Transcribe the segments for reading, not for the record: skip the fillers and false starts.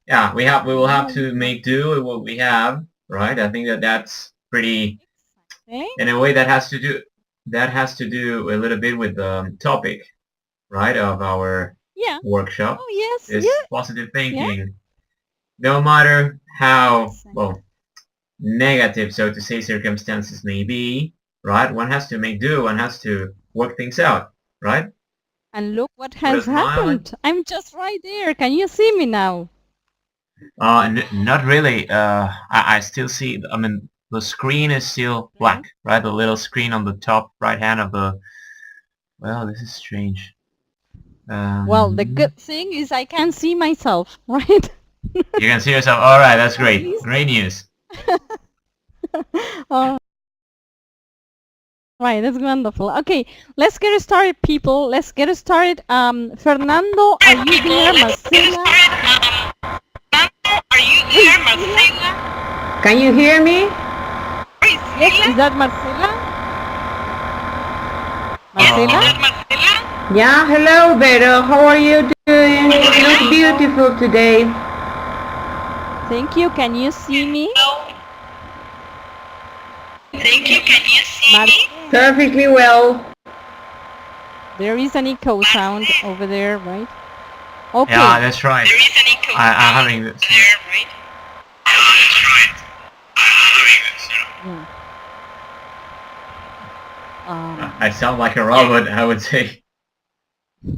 yeah, we will have to make do with what we have, right? I think that that's pretty, Okay. in a way that has to do a little bit with the topic, right, of our Yeah. workshop Oh, yes. is Yeah. positive Yeah. thinking. No matter how, Exactly. well, negative, so to say, circumstances may be, right? One has to make do. One has to work things out, right? And look what Put a has smile on. happened. I'm just right there. Can you see me now? Not really. I still see. I mean, the screen is still Okay. black, right? The little screen on the top right hand of the. Well, this is strange. Well, the Um, good thing is I can see myself, right? you can see yourself. All right, that's At great. least. Great news. All right, that's wonderful. Okay, let's get started, people. Let's get started. Fernando, are you there? Marcela? Priscila? Can you hear me? Yes, is that Marcela? Marcela? Yeah, hello, Vero. How are you doing? You look beautiful today. Thank you. Can you see me? Marcela? Perfectly well. There is an echo sound over there, right? Okay. Yeah, that's right. I'm having this. Yeah. I sound like a robot, I would say.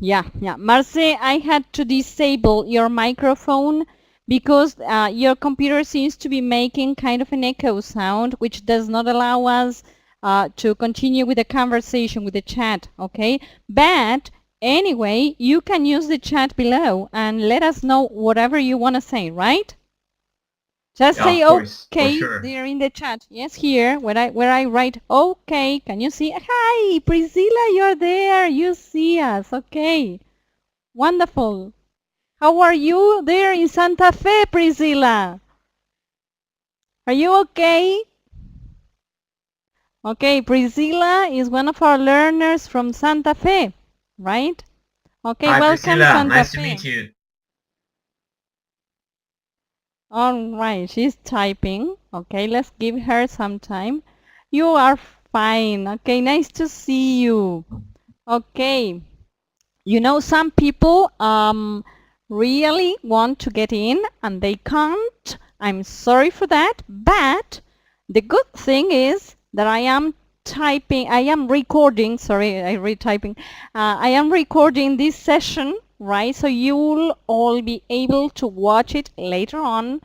Yeah. Marce, I had to disable your microphone because your computer seems to be making kind of an echo sound, which does not allow us to continue with the conversation, with the chat, okay? But anyway, you can use the chat below and let us know whatever you want to say, right? Just Yeah, say of course, for okay sure. there in the chat. Yes, here where I write okay. Can you see? Hi, Priscilla, you're there. You see us. Okay. Wonderful. How are you there in Santa Fe, Priscilla? Are you okay? Okay, Priscilla is one of our learners from Santa Fe, right? Okay, Hi, welcome Priscilla. Santa Nice to Fe. meet you. All right, she's typing. Okay, let's give her some time. You are fine. Okay, nice to see you. Okay. You know, some people really want to get in and they can't. I'm sorry for that. But the good thing is that I am recording, sorry, I read typing. I am recording this session, right? So you'll all be able to watch it later on.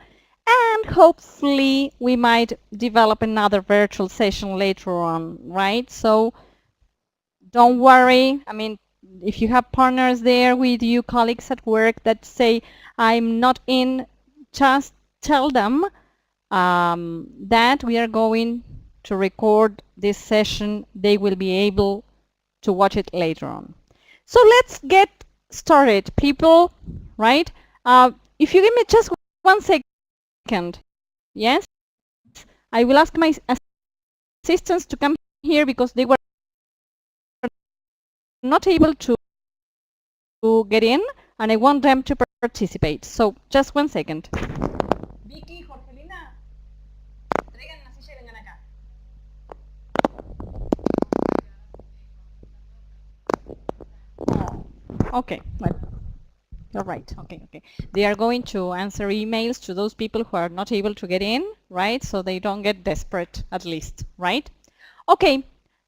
And hopefully we might develop another virtual session later on, right? So don't worry. I mean, if you have partners there with you, colleagues at work that say, I'm not in, just tell them that we are going to record this session. They will be able to watch it later on. So let's get started, people, right? If you give me just 1 second, yes? I will ask my assistants to come here because they were not able to get in and I want them to participate. So just 1 second. Vicky, Jorgelina, traigan la silla y vengan acá. Okay, well, all right, okay. They are going to answer emails to those people who are not able to get in, right? So they don't get desperate, at least, right? Okay,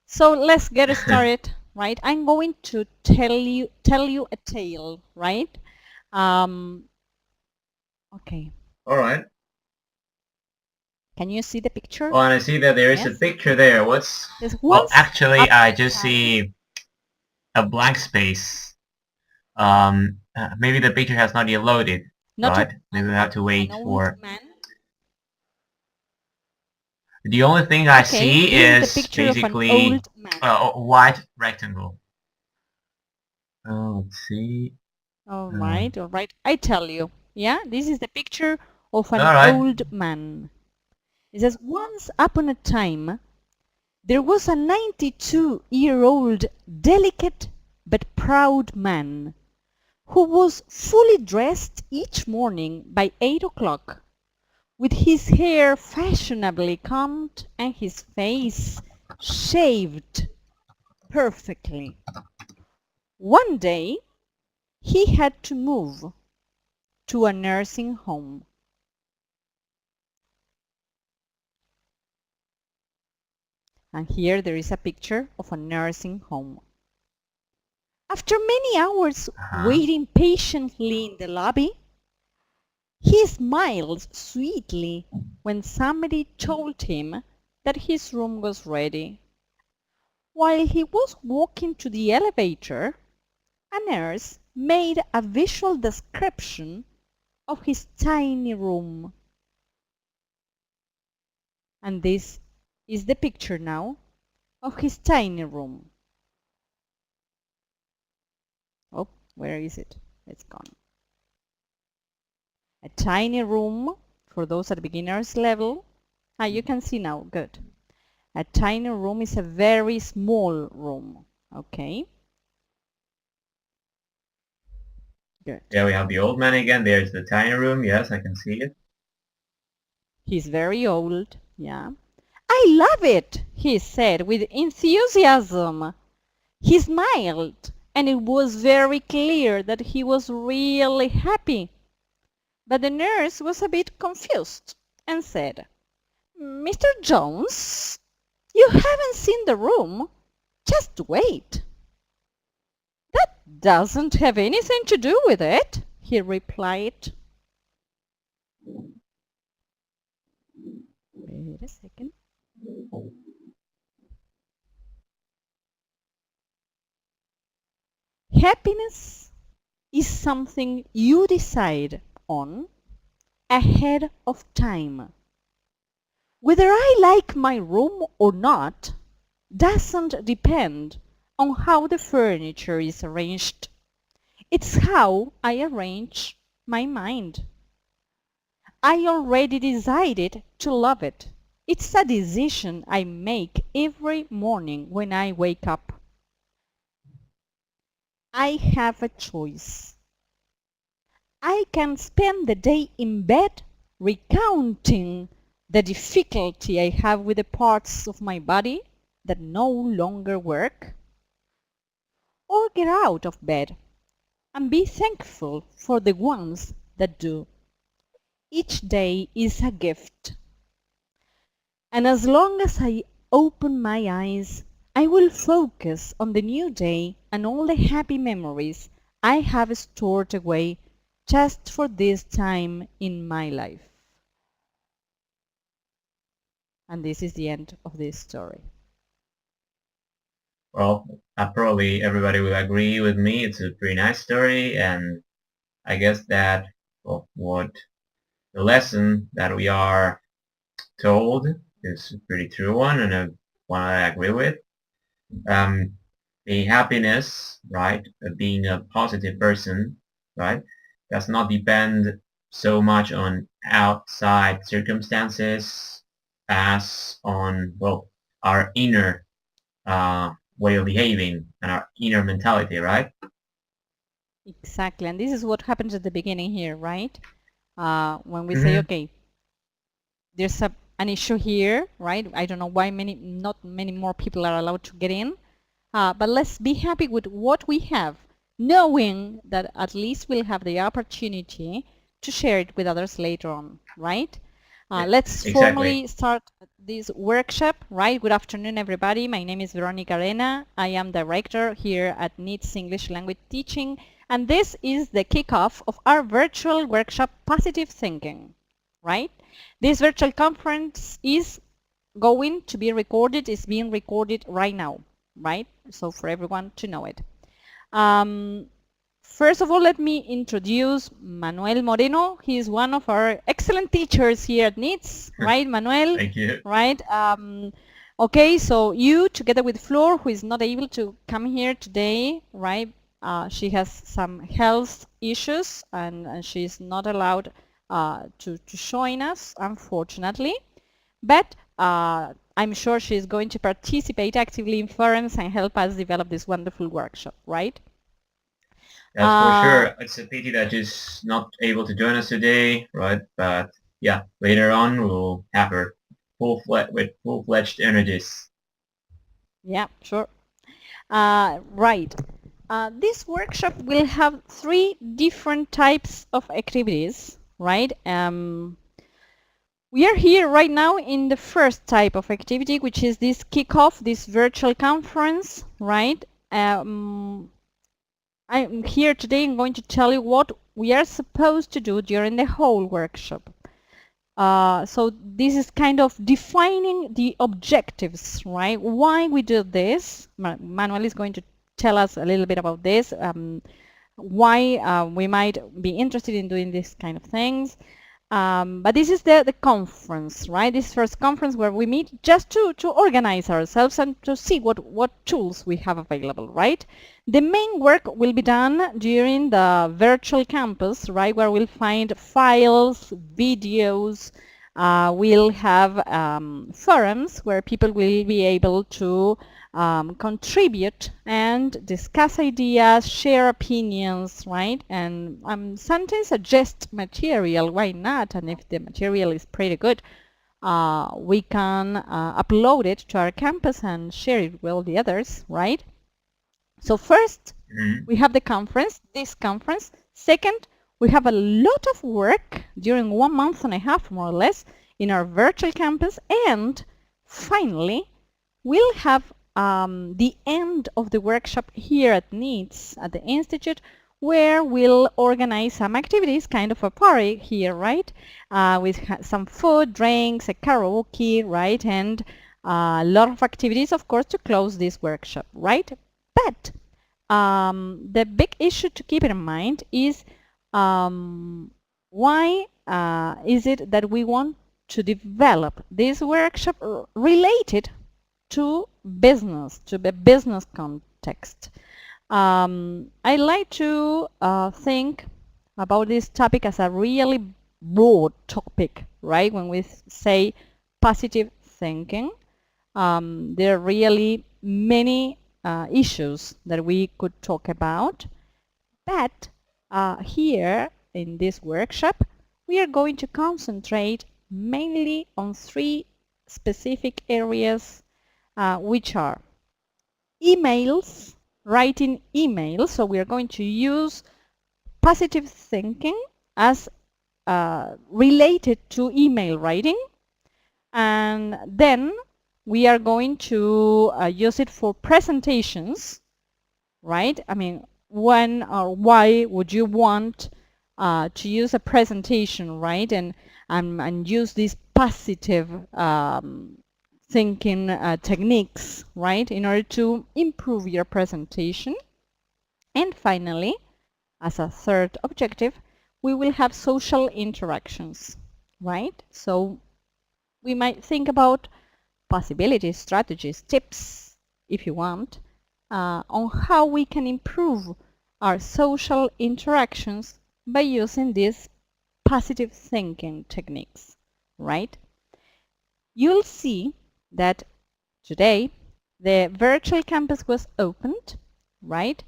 so let's get started, right? I'm going to tell you a tale, right? Okay. All right. Can you see the picture? Oh, and I see that there is a Yes. picture there. What's... There's Well, once actually, upon I a just time. see a blank space. Maybe the picture has not yet loaded, Not right? Maybe we have to wait an old for... man. The only thing I Okay, see this is is the picture of an basically old man. a white rectangle. Let's see. All right. I tell you. Yeah, this is the picture of an All right. old man. It says, once upon a time, there was a 92-year-old delicate but proud man who was fully dressed each morning by 8 o'clock, with his hair fashionably combed and his face shaved perfectly. One day, he had to move to a nursing home. And here there is a picture of a nursing home. After many hours waiting patiently in the lobby, he smiled sweetly when somebody told him that his room was ready. While he was walking to the elevator, a nurse made a visual description of his tiny room. And this is the picture now of his tiny room. Oh, where is it? It's gone. A tiny room for those at beginner's level. You can see now, good. A tiny room is a very small room, okay? Good. Yeah, we have the old man again. There's the tiny room. Yes, I can see it. He's very old, yeah. I love it, he said with enthusiasm. He smiled, and it was very clear that he was really happy. But the nurse was a bit confused and said, Mr. Jones, you haven't seen the room. Just wait. That doesn't have anything to do with it, he replied. Wait a second. Happiness is something you decide on ahead of time. Whether I like my room or not doesn't depend on how the furniture is arranged. It's how I arrange my mind. I already decided to love it. It's a decision I make every morning when I wake up. I have a choice. I can spend the day in bed recounting the difficulty I have with the parts of my body that no longer work, or get out of bed and be thankful for the ones that do. Each day is a gift. And as long as I open my eyes, I will focus on the new day and all the happy memories I have stored away just for this time in my life. And this is the end of this story. Well, probably everybody will agree with me. It's a pretty nice story, and I guess that what the lesson that we are told is a pretty true one, and one I agree with. The happiness, right, being a positive person, right, does not depend so much on outside circumstances as on, well, our inner way of behaving and our inner mentality, right? Exactly, and this is what happens at the beginning here, right? When we say, okay, there's an issue here, right? I don't know why not many more people are allowed to get in, but let's be happy with what we have, knowing that at least we'll have the opportunity to share it with others later on, right? Let's formally start this workshop, right? Good afternoon, everybody. My name is Veronica Arena. I am director here at NITS English Language Teaching, and this is the kickoff of our virtual workshop, Positive Thinking, right? This virtual conference is going to be recorded, is being recorded right now, right? So for everyone to know it. First of all, let me introduce Manuel Moreno. He is one of our excellent teachers here at NITS, right, Manuel? Thank you. Right. Okay, so you, together with Flor, who is not able to come here today, right? She has some health issues, and she's not allowed to join us, unfortunately. But I'm sure she's going to participate actively in forums and help us develop this wonderful workshop, right? That's for sure. It's a pity that she's not able to join us today, right? But yeah, later on we'll have her with full-fledged energies. Yeah, sure. Right. This workshop will have 3 different types of activities, right? We are here right now in the first type of activity, which is this kickoff, this virtual conference, right? I'm here today. I'm going to tell you what we are supposed to do during the whole workshop. So this is kind of defining the objectives, right? Why we do this. Manuel is going to tell us a little bit about this, why we might be interested in doing this kind of things. But this is the conference, right? This first conference where we meet just to organize ourselves and to see what tools we have available, right? The main work will be done during the virtual campus, right, where we'll find files, videos, we'll have forums where people will be able to contribute and discuss ideas, share opinions, right? And sometimes suggest material, why not? And if the material is pretty good, we can upload it to our campus and share it with all the others, right? So first, we have the conference, this conference. Second, we have a lot of work during 1.5 months, more or less, in our virtual campus. And finally, we'll have the end of the workshop here at NEEDS, at the Institute, where we'll organize some activities, kind of a party here, right? With some food, drinks, a karaoke, right? And a lot of activities, of course, to close this workshop, right? But the big issue to keep in mind is why is it that we want to develop this workshop related to business, to the business context. I like to think about this topic as a really broad topic, right? When we say positive thinking, there are really many issues that we could talk about. But here in this workshop, we are going to concentrate mainly on 3 specific areas, which are emails, writing emails. So we are going to use positive thinking as related to email writing. And then we are going to use it for presentations, right? I mean, when or why would you want to use a presentation, right? And use these positive thinking techniques, right, in order to improve your presentation. And finally, as a third objective, we will have social interactions, right? So we might think about possibilities, strategies, tips, if you want, on how we can improve our social interactions by using these positive thinking techniques, right? You'll see that today the virtual campus was opened, right?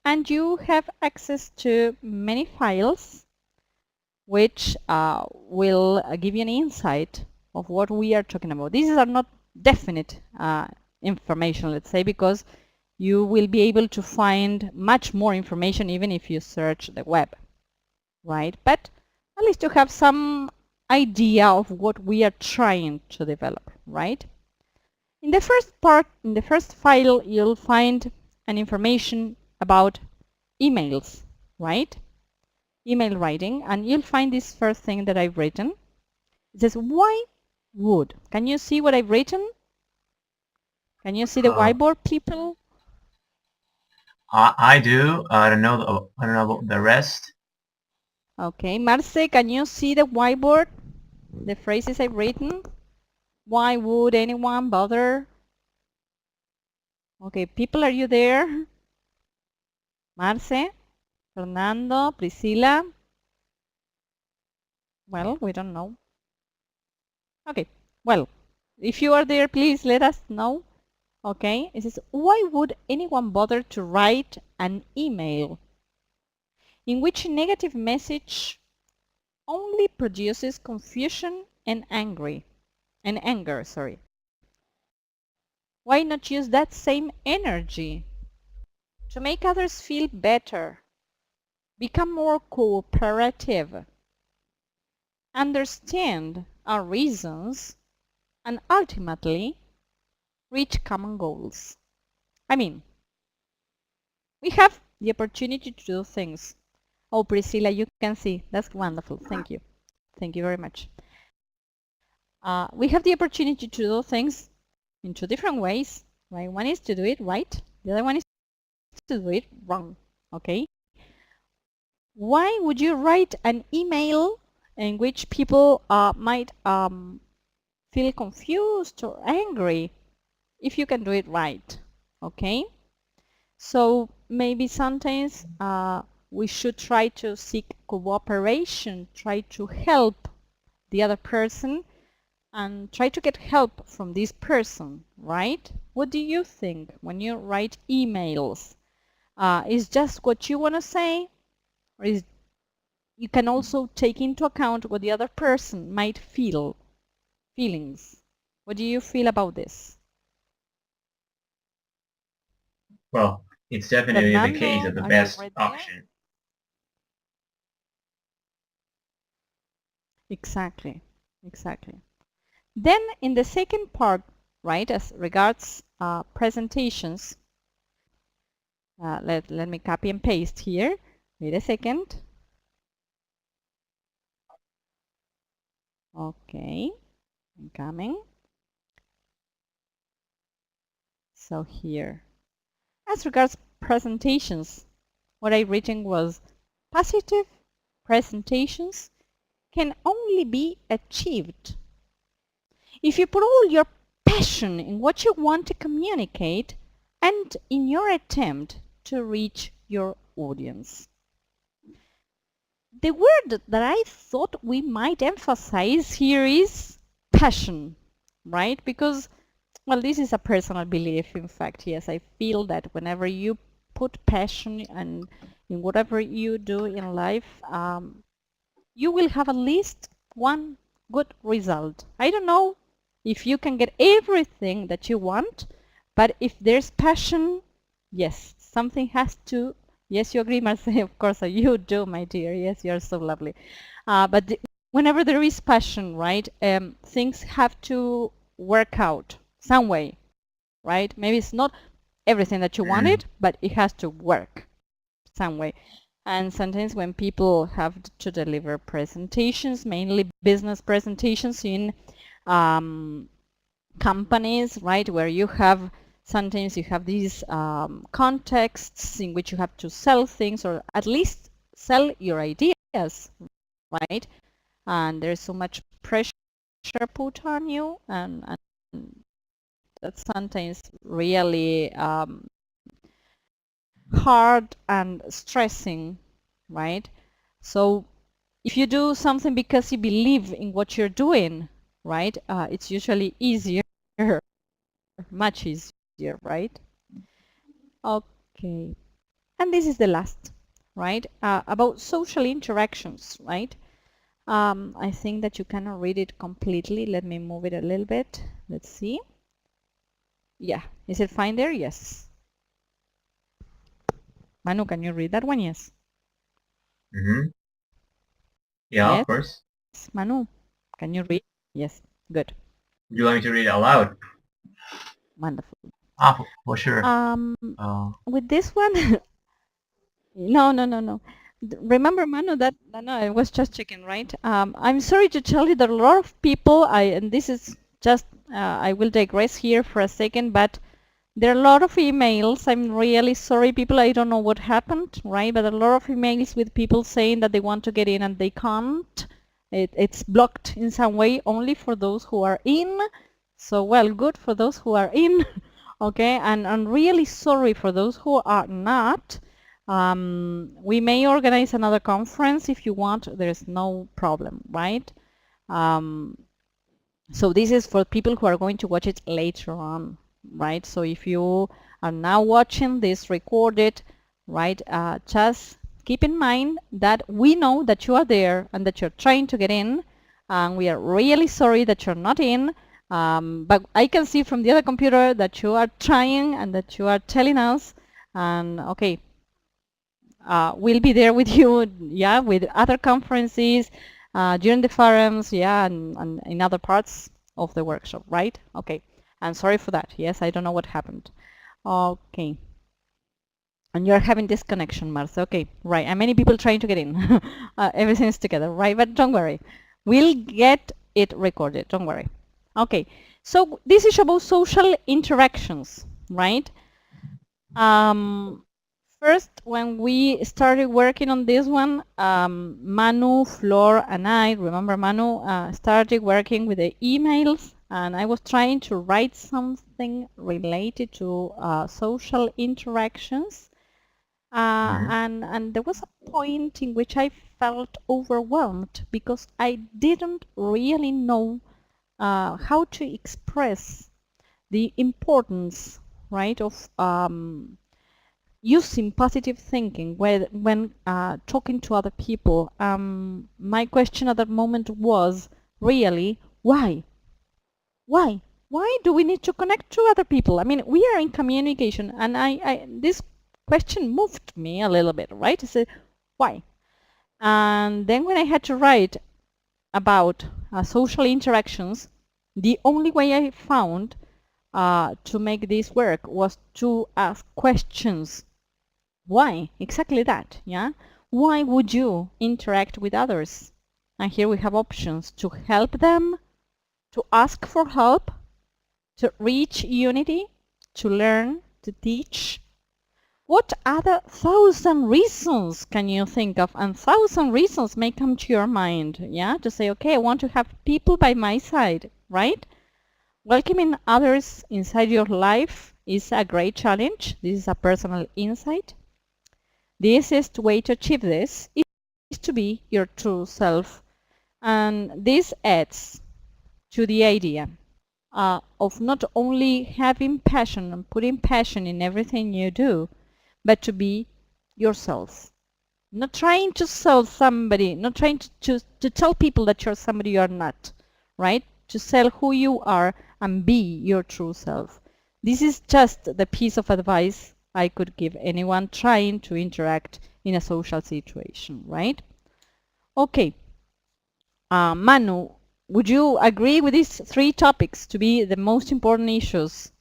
And you have access to many files which will give you an insight of what we are talking about. These are not definite information, let's say, because you will be able to find much more information even if you search the web, right? But at least you have some idea of what we are trying to develop, right? In the first part, in the first file, you'll find an information about emails, right? Email writing, and you'll find this first thing that I've written. It says, why would? Can you see what I've written? Can you see the whiteboard, people? I do. I don't know about the rest. Okay, Marce, can you see the whiteboard? The phrases I've written? Why would anyone bother? Okay, people, are you there? Marce, Fernando, Priscilla? Well, we don't know. Okay, well, if you are there, please let us know. Okay, it says, why would anyone bother to write an email? in which a negative message only produces confusion and anger, sorry. Why not use that same energy to make others feel better, become more cooperative, understand our reasons, and ultimately reach common goals? I mean, we have the opportunity to do things. Oh, Priscilla, you can see. That's wonderful. Thank you. Thank you very much. We have the opportunity to do things in two different ways, right? One is to do it right. The other one is to do it wrong, okay? Why would you write an email in which people might feel confused or angry if you can do it right, okay? So maybe sometimes we should try to seek cooperation, try to help the other person and try to get help from this person, right? What do you think when you write emails? Is just what you want to say, or is you can also take into account what the other person might feel, feelings? What do you feel about this? Well, it's definitely the Fernando, case of the are you best right there? option. Exactly, exactly. Then in the second part, right, as regards presentations, let me copy and paste here. Wait a second. Okay, I'm coming. So here, as regards presentations, what I written was positive presentations can only be achieved if you put all your passion in what you want to communicate and in your attempt to reach your audience. The word that I thought we might emphasize here is passion, right? Because, well, this is a personal belief, in fact. Yes, I feel that whenever you put passion and in whatever you do in life, you will have at least one good result. I don't know if you can get everything that you want, but if there's passion, yes, something has to. Yes, you agree, Marcel. Of course, you do, my dear. Yes, you're so lovely. Whenever there is passion, right, things have to work out some way, right? Maybe it's not everything that you wanted, but it has to work some way. And sometimes when people have to deliver presentations, mainly business presentations in companies, right, where you have sometimes you have these contexts in which you have to sell things or at least sell your ideas, right? And there's so much pressure put on you, and that's sometimes really hard and stressing, right? So if you do something because you believe in what you're doing, right, it's usually easier, much easier, right? Okay, and this is the last, right, about social interactions, right? I think that you cannot read it completely. Let me move it a little bit. Let's see. Yeah, is it fine there? Yes. Manu, can you read that one? Yes. Mm-hmm. Yeah, Yes. of course. Manu, can you read? Yes. Good. Would you like me to read it aloud? Wonderful. For sure. With this one, no. Remember, Manu, that no, I was just checking, right? I'm sorry to tell you that a lot of people, and this is just, I will digress here for a second, but there are a lot of emails. I'm really sorry, people. I don't know what happened, right? But a lot of emails with people saying that they want to get in and they can't. It's blocked in some way only for those who are in. So, well, good for those who are in, okay? And I'm really sorry for those who are not. We may organize another conference if you want. There's no problem, right? So this is for people who are going to watch it later on, right? So if you are now watching this recorded, right, just keep in mind that we know that you are there and that you're trying to get in, and we are really sorry that you're not in. But I can see from the other computer that you are trying and that you are telling us, and okay, we'll be there with you, yeah, with other conferences, during the forums, yeah, and in other parts of the workshop, right? Okay, and sorry for that. Yes, I don't know what happened. Okay. And you're having disconnection, Martha. Okay, right. And many people trying to get in. Everything's together, right? But don't worry. We'll get it recorded. Don't worry. Okay, so this is about social interactions, right? First, when we started working on this one, Manu, Flor, and I, remember Manu, started working with the emails, and I was trying to write something related to social interactions. And there was a point in which I felt overwhelmed because I didn't really know how to express the importance, right, of using positive thinking when talking to other people. My question at that moment was really, why? Why? Why do we need to connect to other people? I mean, we are in communication, and this question moved me a little bit, right? I said, why? And then when I had to write about social interactions, the only way I found to make this work was to ask questions. Why? Exactly that, yeah? Why would you interact with others? And here we have options to help them, to ask for help, to reach unity, to learn, to teach. What other 1,000 reasons can you think of? And 1,000 reasons may come to your mind, yeah? To say, okay, I want to have people by my side, right? Welcoming others inside your life is a great challenge. This is a personal insight. The easiest way to achieve this is to be your true self. And this adds to the idea of not only having passion and putting passion in everything you do, but to be yourself. Not trying to sell somebody, not trying to tell people that you're somebody you're not, right? To sell who you are and be your true self. This is just the piece of advice I could give anyone trying to interact in a social situation, right? Okay. Manu, would you agree with these 3 topics to be the most important issues?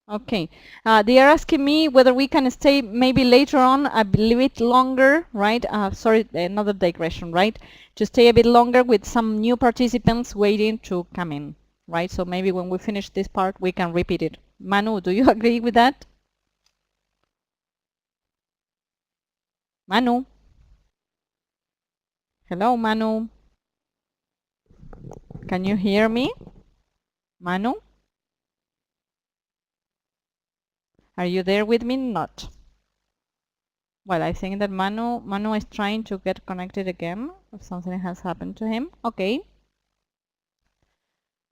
Okay. They are asking me whether we can stay maybe later on a little bit longer, right? Sorry, another digression, right? To stay a bit longer with some new participants waiting to come in, right? So maybe when we finish this part, we can repeat it. Manu, do you agree with that? Manu? Hello, Manu? Can you hear me? Manu? Are you there with me? Not. Well, I think that Manu is trying to get connected again. If something has happened to him. Okay.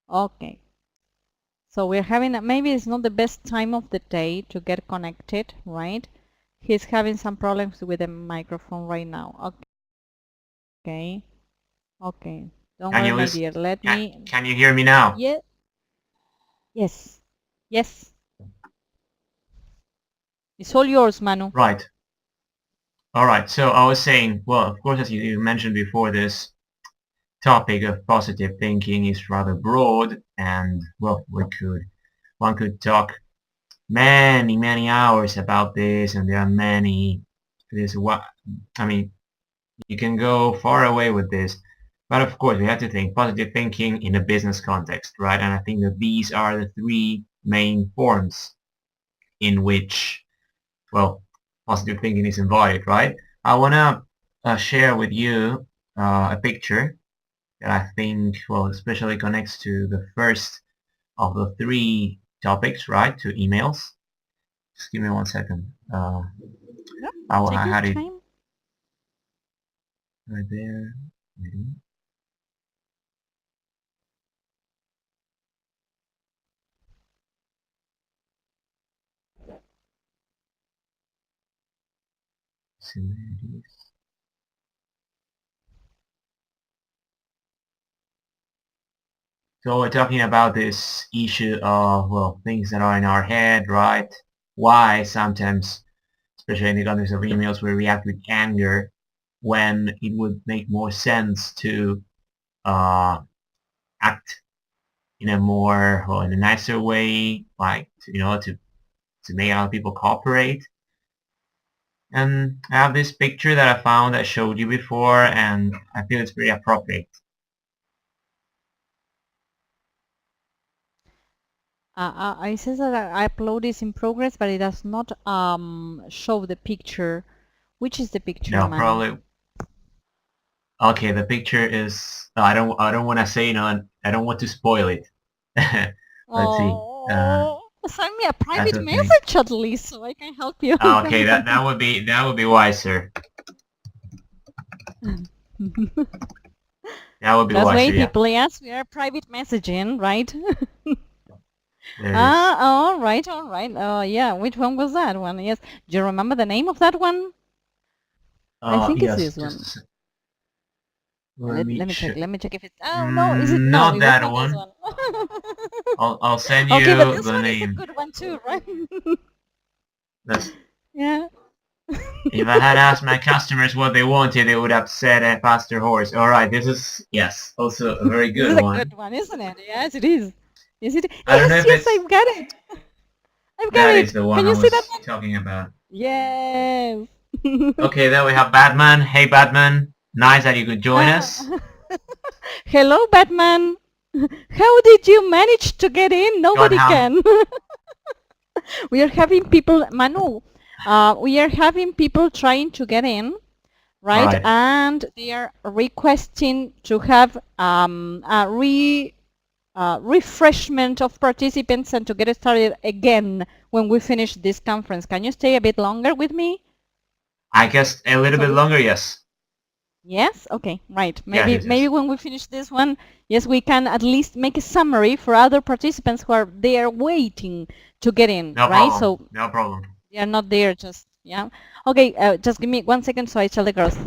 Okay. So we're having, maybe it's not the best time of the day to get connected, right? He's having some problems with the microphone right now. Okay. Okay. Don't Can worry, you my listen? dear. Let me. Can you hear me now? Yeah. Yes. Yes. It's all yours, Manu. Right. All right. So I was saying, well, of course, as you mentioned before, this topic of positive thinking is rather broad, and well, one could talk many hours about this, and there are many. This what I mean. You can go far away with this, but of course, we have to think positive thinking in a business context, right? And I think that these are the 3 main forms in which, well, positive thinking is embodied, right? I want to share with you a picture that I think, well, especially connects to the first of the 3 topics, right? To emails. Just give me 1 second. Yeah, I take your had it time. right there. Waiting. possibilities. So we're talking about this issue of, well, things that are in our head, right? Why sometimes, especially in the context of emails, we react with anger when it would make more sense to act in a more, or in a nicer way, like, to make other people cooperate. And I have this picture that I found I showed you before, and I feel it's very appropriate. It says that upload is in progress, but it does not show the picture. Which is the picture, No, Manu? probably. Okay, the picture is. I don't want to say, I don't want to spoil it. Let's see. Oh, send me a That's private the thing. message at least so I can help you. Okay, that would be wiser. That would be That's wiser. why Yeah. people, yes, we are private messaging, right? There it is. All right, all right. Yeah, which one was that one? Yes, do you remember the name of that one? I think Yes, it's this one. just Let me check. Let me check if it's. Oh Mm, no, is it? No, not it was that not one. this one. I'll send you Okay, but this the one is a name. good one too, right? That's, Yeah. if I had asked my customers what they wanted, they would have said a faster horse. All right, this is, yes, also a very This is good a one. good one, isn't it? Yes, it is. Is it? I don't know if Yes, it's I've got it. I've got that it. is the one Can I you see that was one? talking about. Yes. Okay, then we have Batman. Hey, Batman. Nice that you could join us. Hello, Batman. How did you manage to get in? Nobody can. We are having people, Manu, we are having people trying to get in, right? Right. And they are requesting to have a refreshment of participants and to get started again when we finish this conference. Can you stay a bit longer with me? I guess a little bit longer, yes. Yes? Okay, right. Yes, yes, Maybe yes. when we finish this one, yes, we can at least make a summary for other participants who are there waiting to get in, No right? problem. So No problem. they are not there just, yeah. Okay, just give me 1 second so I tell the girls.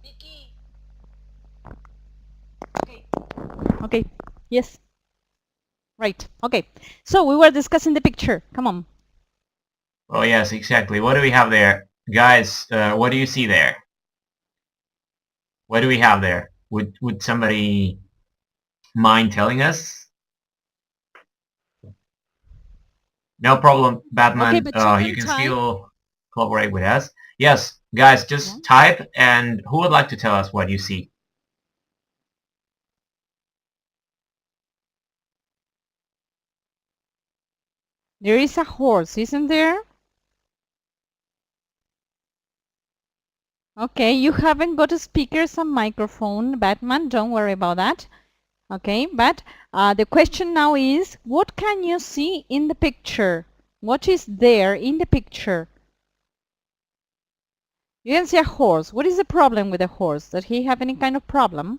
Vicky. Okay. Okay. Yes. Right. Okay. So we were discussing the picture. Come on. Oh, yes, exactly. What do we have there? Guys, what do you see there? What do we have there? Would somebody mind telling us? No problem, Batman. Okay, but you You can can type. still cooperate with us. Yes, guys, just type, and who would like to tell us what you see? There is a horse, isn't there? Okay, you haven't got speakers and microphone, Batman. Don't worry about that. Okay, but the question now is, what can you see in the picture? What is there in the picture? You can see a horse. What is the problem with the horse? Does he have any kind of problem?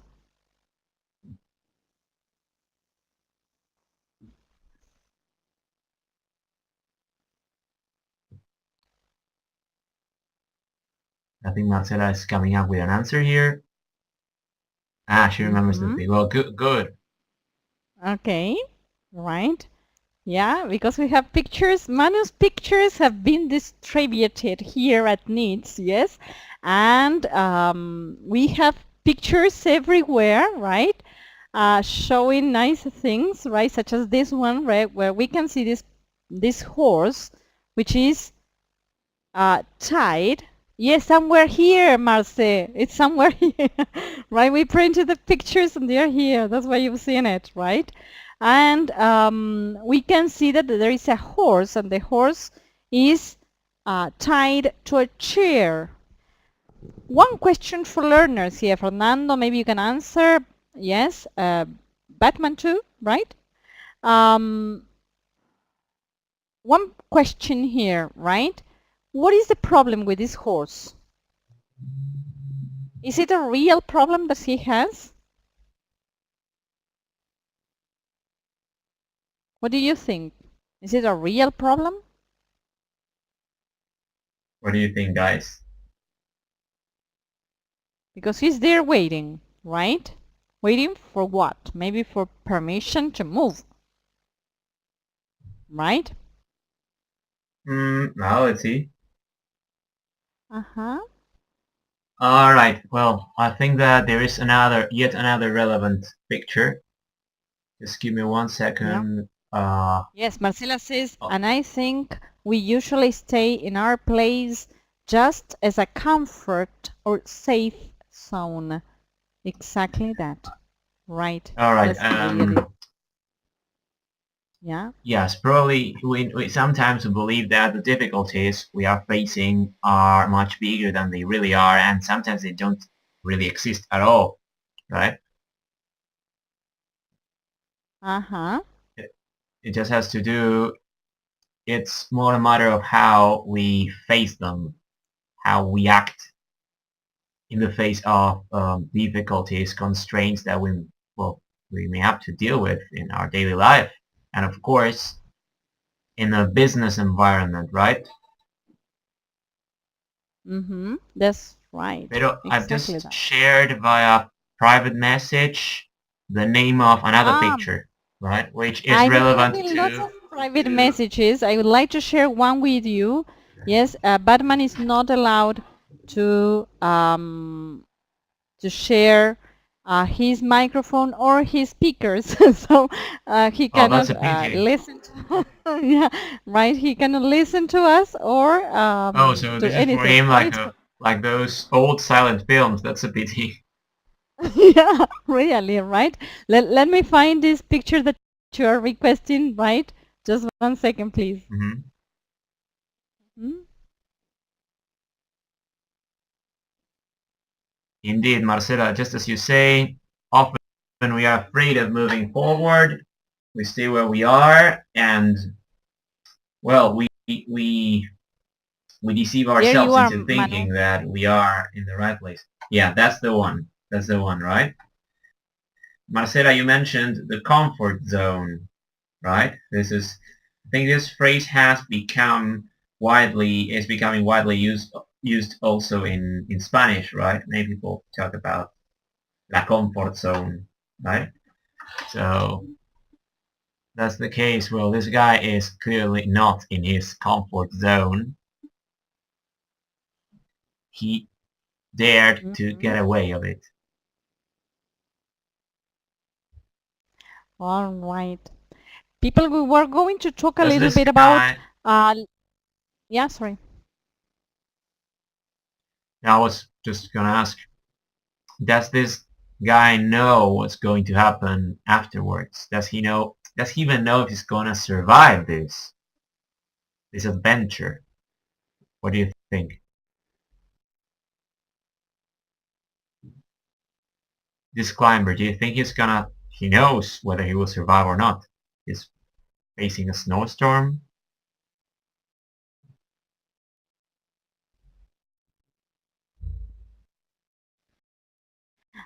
I think Marcela is coming up with an answer here. Ah, she remembers the thing. Well, good. Okay, right. Yeah, because we have pictures. Manu's pictures have been distributed here at NEEDS, yes? And we have pictures everywhere, right? Showing nice things, right? Such as this one, right? Where we can see this horse, which is tied. Yes, somewhere here, Marce. It's somewhere here, right? We printed the pictures and they're here. That's why you've seen it, right? And we can see that there is a horse, and the horse is tied to a chair. One question for learners here. Fernando, maybe you can answer. Yes. Batman too, right? One question here, right? What is the problem with this horse? Is it a real problem that he has? What do you think? Is it a real problem? What do you think, guys? Because he's there waiting, right? Waiting for what? Maybe for permission to move, right? Now let's see. Uh-huh. All right. Well, I think that there is yet another relevant picture. Just give me 1 second. Yes, Marcela says, Oh. and I think we usually stay in our place just as a comfort or safe zone. Exactly that. Right. All right. That's really, yeah. Yes, probably we sometimes believe that the difficulties we are facing are much bigger than they really are, and sometimes they don't really exist at all, right? Uh-huh. It just has to do, it's more a matter of how we face them, how we act in the face of difficulties, constraints that we may have to deal with in our daily life. And of course, in a business environment, right? Mm-hmm. That's right. Pero I've Exactly just that. shared via private message the name of another picture, right? Which is I'm relevant receiving lots to... of private messages. I would like to share one with you. Yes, Batman is not allowed to share his microphone or his speakers, so he Oh, that's cannot a pity. listen to yeah, right, he cannot listen to us or Oh, so to this is anything, for him right? like those old silent films. That's a pity. Yeah, really, right? Let me find this picture that you are requesting, right? Just 1 second, please. Mhm. Hmm? Indeed, Marcela, just as you say, often we are afraid of moving forward. We stay where we are, and well, we deceive There you ourselves are, into Manu. thinking that we are in the right place. Yeah, that's the one. That's the one, right? Marcela, you mentioned the comfort zone, right? I think this phrase has become is becoming widely used also in Spanish, right? Many people talk about la comfort zone, right? So that's the case. Well, this guy is clearly not in his comfort zone. He dared to get away of it. All right. People, we were going to talk a Does little this bit about, yeah, sorry. I was just gonna ask, does this guy know what's going to happen afterwards? Does he even know if he's gonna survive this adventure? What do you think? This climber, do you think he knows whether he will survive or not? He's facing a snowstorm.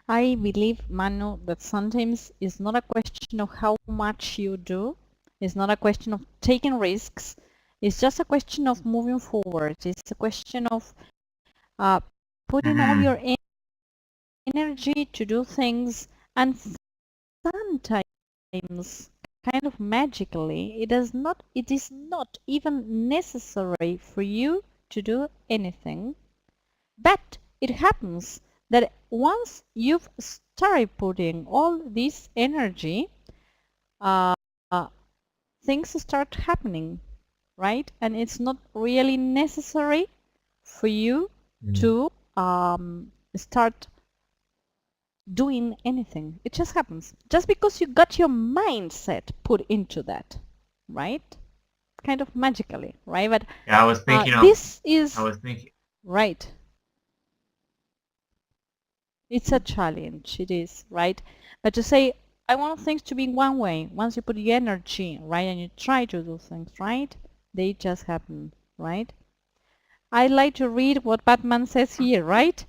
I believe, Manu, that sometimes it's not a question of how much you do. It's not a question of taking risks. It's just a question of moving forward. It's a question of putting all your energy to do things, and sometimes, kind of magically, it is not even necessary for you to do anything. But it happens that once you've started putting all this energy, things start happening, right? And it's not really necessary for you to start doing anything. It just happens. Just because you got your mindset put into that, right? Kind of magically, right? But yeah, I was thinking right. It's a challenge, it is, right? But to say, I want things to be one way, once you put the energy, right, and you try to do things, right, they just happen, right? I like to read what Batman says here, right?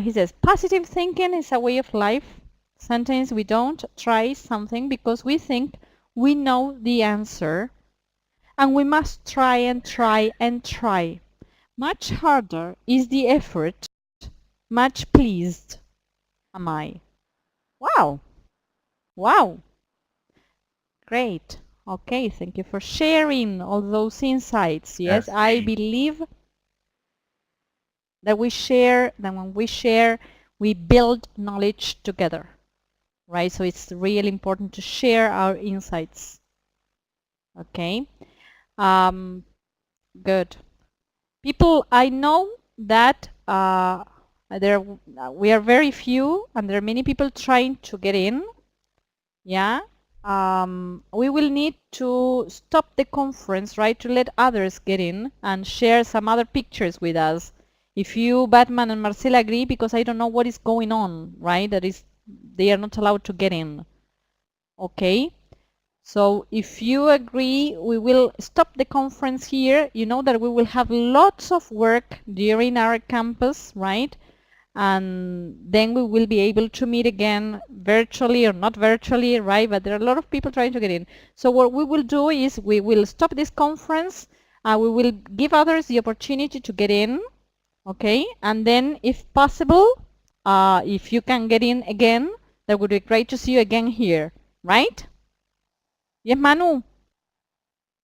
He says, positive thinking is a way of life. Sometimes we don't try something because we think we know the answer, and we must try and try and try. Much harder is the effort. Much pleased am I. Wow. Wow. Great. Okay, thank you for sharing all those insights. Yes, That's I great. believe that when we share, we build knowledge together, right? So it's really important to share our insights. Okay. Good. People, I know that we are very few, and there are many people trying to get in. Yeah. We will need to stop the conference, right, to let others get in and share some other pictures with us. If you, Batman and Marcela, agree, because I don't know what is going on, right? That is, they are not allowed to get in. Okay. So if you agree, we will stop the conference here. You know that we will have lots of work during our campus, right? And then we will be able to meet again virtually or not virtually, right? But there are a lot of people trying to get in. So what we will do is we will stop this conference. We will give others the opportunity to get in, okay? And then if possible, if you can get in again, that would be great to see you again here, right? Yes, Manu?